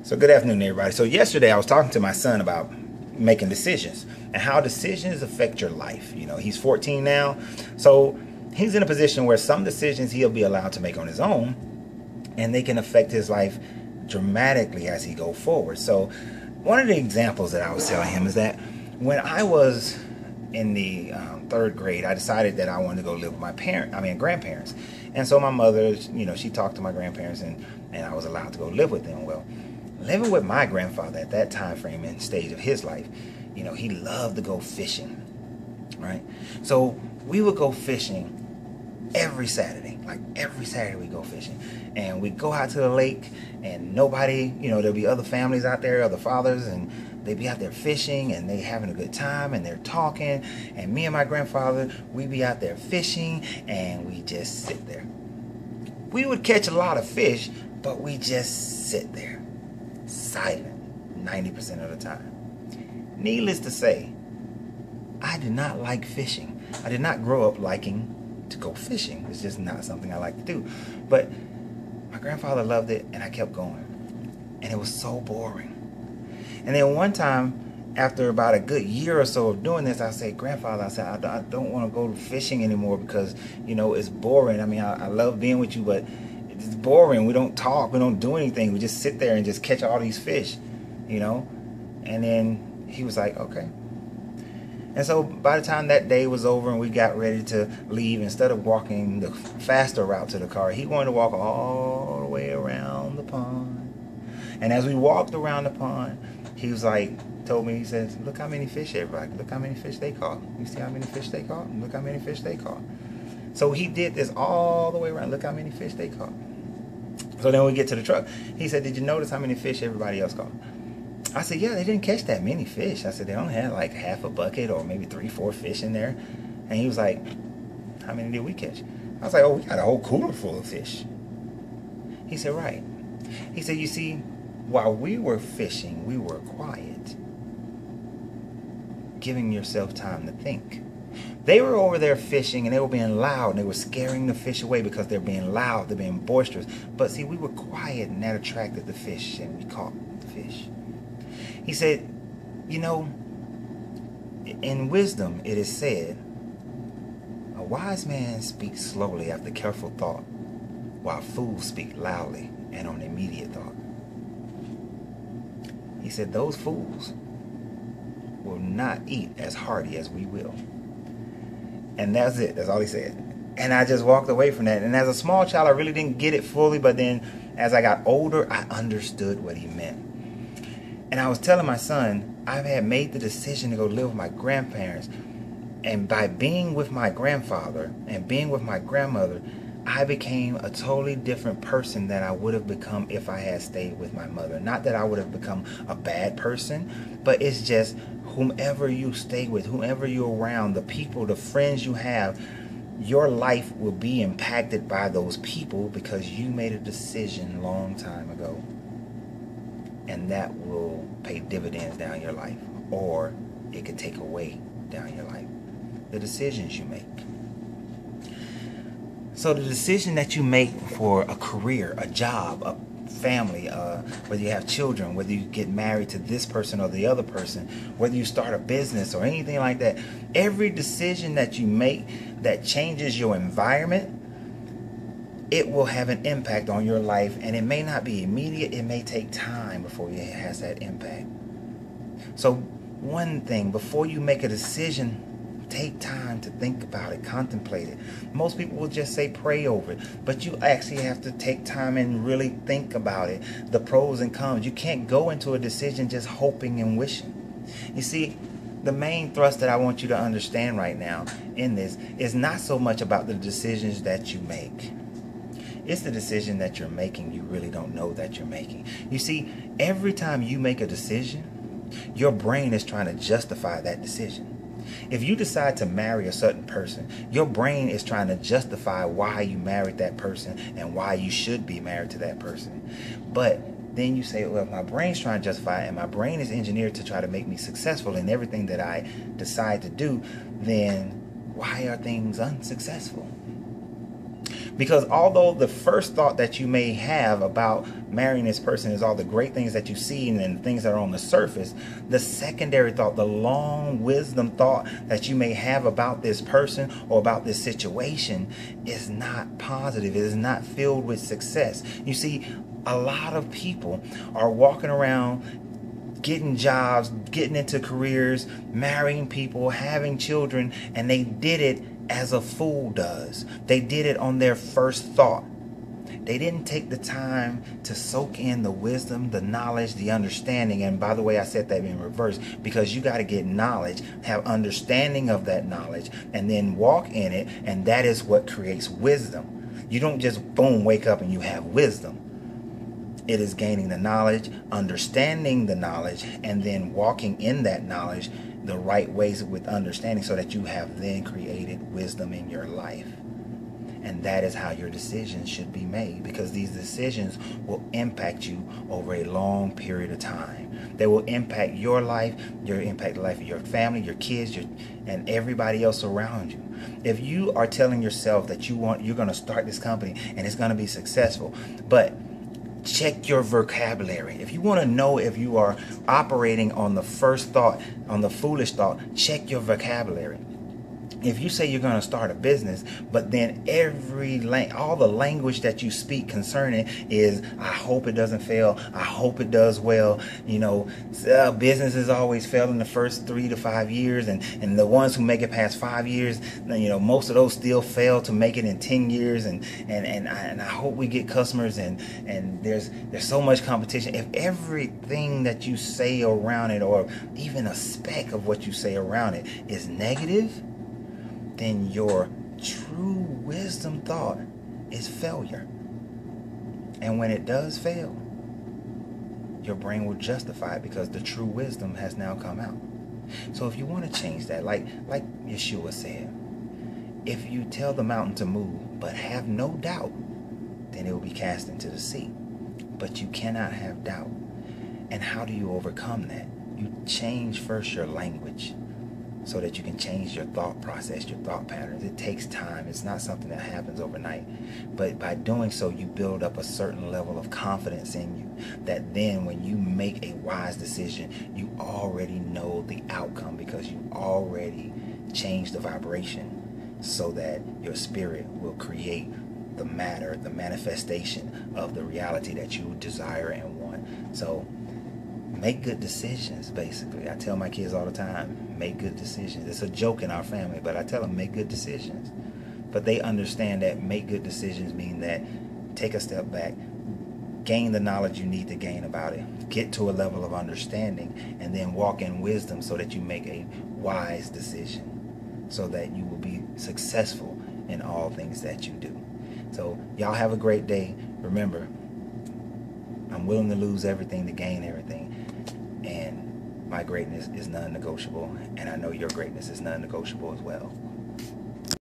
So good afternoon, everybody. So yesterday I was talking to my son about making decisions and how decisions affect your life. You know, he's 14 now, so he's in a position where some decisions he'll be allowed to make on his own, and they can affect his life dramatically as he go forward. So one of the examples that I was telling him is that when I was in the third grade, I decided that I wanted to go live with my grandparents. And so my mother, you know, she talked to my grandparents, and I was allowed to go live with them. Well, living with my grandfather at that time frame and stage of his life, you know, he loved to go fishing, right? So we would go fishing every Saturday. Like every Saturday we go fishing. And we go out to the lake, and nobody, you know, there'll be other families out there, other fathers, and they'd be out there fishing, and they having a good time, and they're talking. And me and my grandfather, we'd be out there fishing, and we just sit there. We would catch a lot of fish, but we just sit there, silent 90% of the time. Needless to say, I did not like fishing. I did not grow up liking to go fishing. It's just not something I like to do. But my grandfather loved it, and I kept going. And it was so boring. And then one time, after about a good year or so of doing this, I said, Grandfather, I said, I don't want to go fishing anymore because, you know, it's boring. I mean, I love being with you, but it's boring. We don't talk. We don't do anything. We just sit there and just catch all these fish, you know. And then he was like, okay. And so by the time that day was over and we got ready to leave, instead of walking the faster route to the car, he wanted to walk all the way around the pond. And as we walked around the pond, he was like, told me, he says, look how many fish everybody, look how many fish they caught. You see how many fish they caught? Look how many fish they caught. So he did this all the way around. Look how many fish they caught. So then we get to the truck. He said, did you notice how many fish everybody else caught? I said, yeah, they didn't catch that many fish. I said, they only had like half a bucket or maybe 3-4 fish in there. And he was like, how many did we catch? I was like, oh, we got a whole cooler full of fish. He said, right. He said, you see, while we were fishing, we were quiet, giving yourself time to think. They were over there fishing, and they were being loud, and they were scaring the fish away because they're being loud, they're being boisterous. But see, we were quiet, and that attracted the fish, and we caught the fish. He said, you know, in wisdom it is said, a wise man speaks slowly after careful thought, while fools speak loudly and on immediate thought. He said, those fools will not eat as hearty as we will. And that's it. That's all he said. And I just walked away from that. And as a small child, I really didn't get it fully. But then as I got older, I understood what he meant. And I was telling my son, I had made the decision to go live with my grandparents. And by being with my grandfather and being with my grandmother, I became a totally different person than I would have become if I had stayed with my mother. Not that I would have become a bad person, but it's just whomever you stay with, whomever you're around, the people, the friends you have, your life will be impacted by those people because you made a decision a long time ago. And that will pay dividends down your life, or it could take away down your life. The decisions you make. So the decision that you make for a career, a job, a family, whether you have children, whether you get married to this person or the other person, whether you start a business or anything like that, every decision that you make that changes your environment, it will have an impact on your life. And it may not be immediate. It may take time before it has that impact. So one thing, before you make a decision, take time to think about it, contemplate it. Most people will just say pray over it, but you actually have to take time and really think about it, the pros and cons. You can't go into a decision just hoping and wishing. You see, the main thrust that I want you to understand right now in this is not so much about the decisions that you make. It's the decision that you're making you really don't know that you're making. You see, every time you make a decision, your brain is trying to justify that decision. If you decide to marry a certain person, your brain is trying to justify why you married that person and why you should be married to that person. But then you say, well, if my brain's trying to justify it and my brain is engineered to try to make me successful in everything that I decide to do, then why are things unsuccessful? Because although the first thought that you may have about marrying this person is all the great things that you see and the things that are on the surface, the secondary thought, the long wisdom thought that you may have about this person or about this situation is not positive. It is not filled with success. You see, a lot of people are walking around getting jobs, getting into careers, marrying people, having children, and they did it as a fool does. They did it on their first thought. They didn't take the time to soak in the wisdom, the knowledge, the understanding. And by the way, I said that in reverse, because you got to get knowledge, have understanding of that knowledge, and then walk in it. And that is what creates wisdom. You don't just boom, wake up and you have wisdom. It is gaining the knowledge, understanding the knowledge, and then walking in that knowledge the right ways with understanding, so that you have then created wisdom in your life. And that is how your decisions should be made, because these decisions will impact you over a long period of time. They will impact your life, impact the life of your family, your kids, and everybody else around you. If you are telling yourself that you're going to start this company and it's going to be successful, but check your vocabulary. If you want to know if you are operating on the first thought, on the foolish thought, check your vocabulary. If you say you're going to start a business, but then all the language that you speak concerning is, I hope it doesn't fail, I hope it does well. Businesses always fail in the first 3 to 5 years, and the ones who make it past 5 years, most of those still fail to make it in 10 years. And I hope we get customers, and there's so much competition. If everything that you say around it, or even a speck of what you say around it, is negative, then your true wisdom thought is failure. And when it does fail, your brain will justify it, because the true wisdom has now come out. So if you want to change that, like Yeshua said, if you tell the mountain to move but have no doubt, then it will be cast into the sea. But you cannot have doubt. And how do you overcome that? You change first your language, so that you can change your thought process, your thought patterns. It takes time. It's not something that happens overnight. But by doing so, you build up a certain level of confidence in you, that then when you make a wise decision, you already know the outcome, because you already changed the vibration, so that your spirit will create the matter, the manifestation of the reality that you desire and want. So make good decisions, basically. I tell my kids all the time, make good decisions. It's a joke in our family, but I tell them, make good decisions. But they understand that make good decisions mean that take a step back, gain the knowledge you need to gain about it, get to a level of understanding, and then walk in wisdom, so that you make a wise decision, so that you will be successful in all things that you do. So y'all have a great day. Remember, I'm willing to lose everything to gain everything. And my greatness is non-negotiable, and I know your greatness is non-negotiable as well.